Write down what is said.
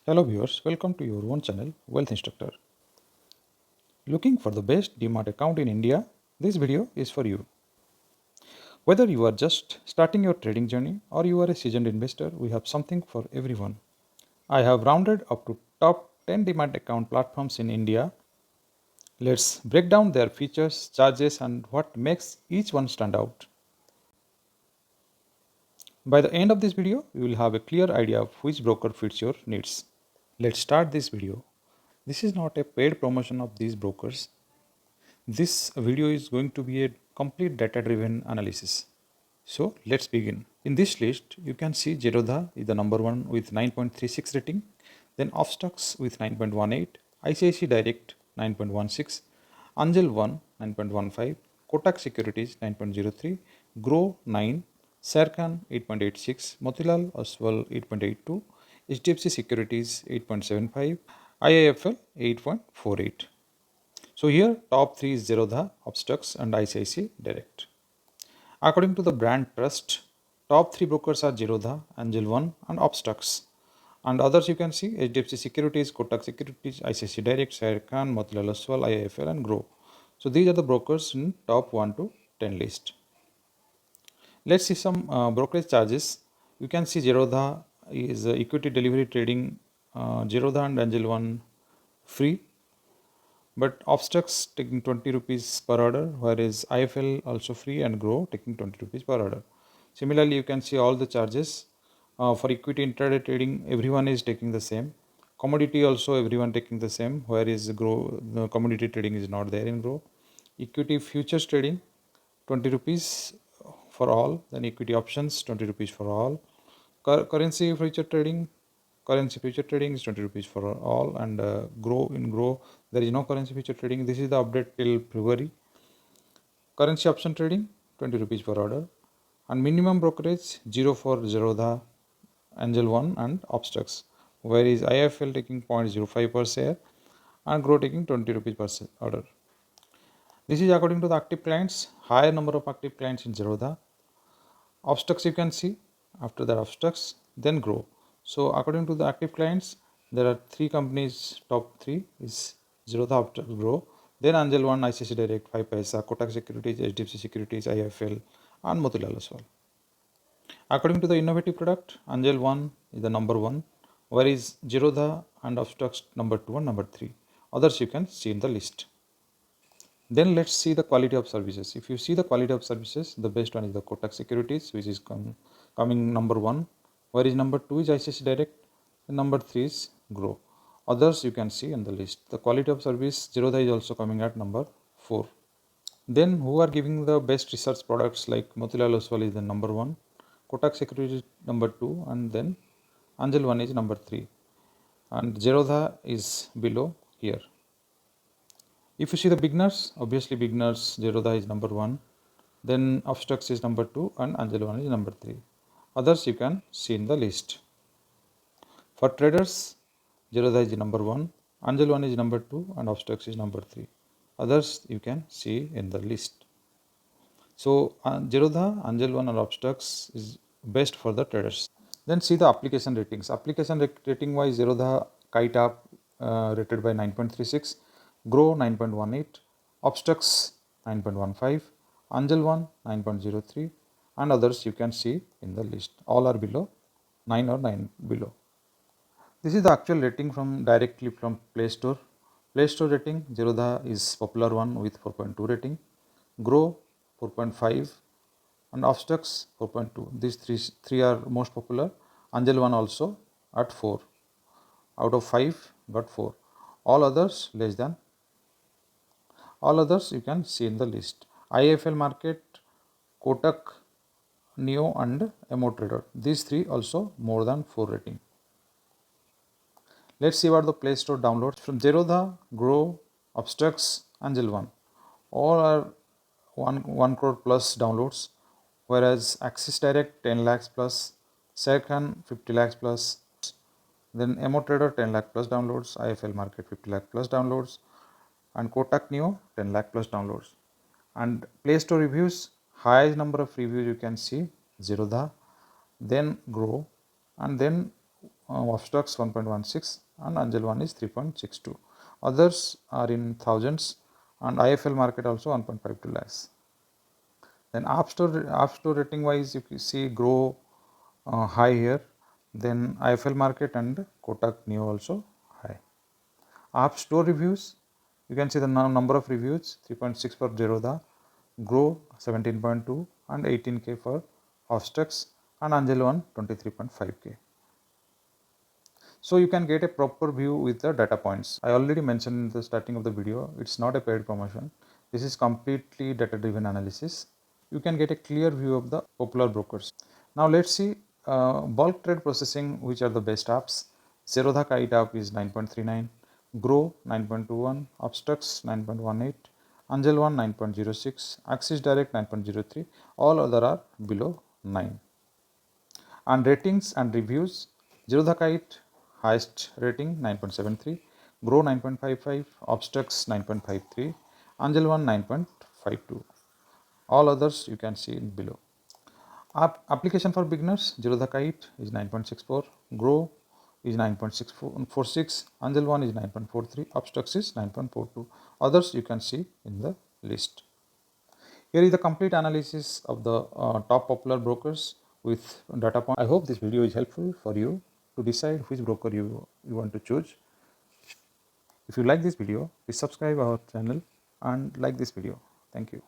Hello viewers, welcome to your own channel Wealth Instructor. Looking for the best demat account in India? This video is for you. Whether you are just starting your trading journey or you are a seasoned investor, we have something for everyone. I have rounded up to top 10 demat account platforms in India. Let's break down their features, charges and what makes each one stand out. By the end of this video, you will have a clear idea of which broker fits your needs. Let's start this video. This is not a paid promotion of these brokers. This video is going to be a complete data driven analysis. So let's begin. In this list, you can see Zerodha is the number one with 9.36 rating, then Upstox with 9.18, ICICI Direct 9.16, Angel 1 9.15, Kotak Securities 9.03, Groww 9, Serkan 8.86, Motilal Oswal 8.82, HDFC Securities 8.75, IIFL 8.48. So here top 3 is Zerodha, Upstox and ICICI Direct. According to the brand trust, top 3 brokers are Zerodha, Angel One and Upstox. And others you can see HDFC Securities, Kotak Securities, ICICI Direct, Serkan, Motilal Oswal, IIFL and Groww. So these are the brokers in top 1 to 10 list. Let's see some brokerage charges. You can see Zerodha is equity delivery trading, Zerodha and Angel One free. But Upstox taking 20 rupees per order, whereas IFL also free and Groww taking 20 rupees per order. Similarly, you can see all the charges for equity intraday trading. Everyone is taking the same. Commodity also everyone taking the same, whereas Groww the commodity trading is not there in Groww. Equity futures trading 20 rupees for all. Then equity options 20 rupees for all. Currency future trading is 20 rupees for all, and Groww there is no currency future trading. This is the update till February. Currency option trading 20 rupees per order, and minimum brokerage 0 for Zerodha, Angel One and Upstox, whereas IFL taking 0.05 per share and Groww taking 20 rupees per order. This is according to the active clients. Higher number of active clients in Zerodha. Upstox you can see, after that Upstox, then Groww. So according to the active clients, there are 3 companies, top 3 is Zerodha, Upstox, Groww, then Angel One, ICICI Direct, 5 Paisa, Kotak Securities, HDFC Securities, IFL and Motilal Oswal. According to the innovative product, Angel One is the number 1, whereas Zerodha and Upstox number 2 and number 3. Others you can see in the list. Then let's see the quality of services. If you see the quality of services, the best one is the Kotak Securities, which is coming number 1, whereas number 2 is ICICI Direct, and number 3 is Groww. Others you can see in the list. The quality of service, Zerodha is also coming at number 4. Then who are giving the best research products, like Motilal Oswal is the number 1, Kotak Securities number 2, and then Angel One is number 3, and Zerodha is below here. If you see the beginners, obviously beginners, Zerodha is number 1, then Upstox is number 2 and Angel One is number 3. Others you can see in the list. For traders, Zerodha is number 1, Angel One is number 2 and Upstox is number 3. Others you can see in the list. So Zerodha, Angel One and Upstox is best for the traders. Then see the application ratings. Application rating wise, Zerodha Kite Up rated by 9.36, Groww 9.18, Upstox 9.15, Angel One 9.03, and others you can see in the list. All are below 9 or 9 below. This is the actual rating directly from Play Store. Play Store rating, Zerodha is popular one with 4.2 rating, Groww 4.5, and Upstox 4.2. These three are most popular. Angel One also at 4. Out of 5 got 4. All others less than. All others you can see in the list. IFL Market, Kotak, Neo and Emo Trader. These 3 also more than 4 rating. Let's see what the Play Store downloads from Zerodha, Groww, Upstox, Angel One. All are 1 crore plus downloads, whereas Axis Direct 10 lakhs plus, Serkan 50 lakhs plus, then Emo Trader 10 lakh plus downloads, IFL Market 50 lakh plus downloads, and Kotak Neo 10 lakh plus downloads. And Play Store reviews, highest number of reviews you can see Zerodha, then Groww, and then Upstox 1.16 and Angel one is 3.62. Others are in thousands and IFL market also 1.52 lakhs. Then App Store rating wise, you can see Groww high here, then IFL market and Kotak Neo also high. App Store reviews, you can see the number of reviews 3.6 for Zerodha, Groww 17.2 and 18k for Upstox and Angel one 23.5k. So you can get a proper view with the data points. I already mentioned in the starting of the video, it's not a paid promotion. This is completely data driven analysis. You can get a clear view of the popular brokers. Now let's see bulk trade processing, which are the best apps. Zerodha Kite app is 9.39, Groww 9.21, Upstox 9.18, Angel one 9.06, Axis Direct 9.03. All other are below 9. And ratings and reviews, Zerodha Kite highest rating 9.73, Groww 9.55, Upstox 9.53, Angel one 9.52. All others you can see in below. Application for beginners, Zerodha Kite is 9.64, Groww is 9.46, Angel one is 9.43, Upstox is 9.42. Others you can see in the list. Here is the complete analysis of the top popular brokers with data point. I hope this video is helpful for you to decide which broker you want to choose. If you like this video, please subscribe our channel and like this video. Thank you.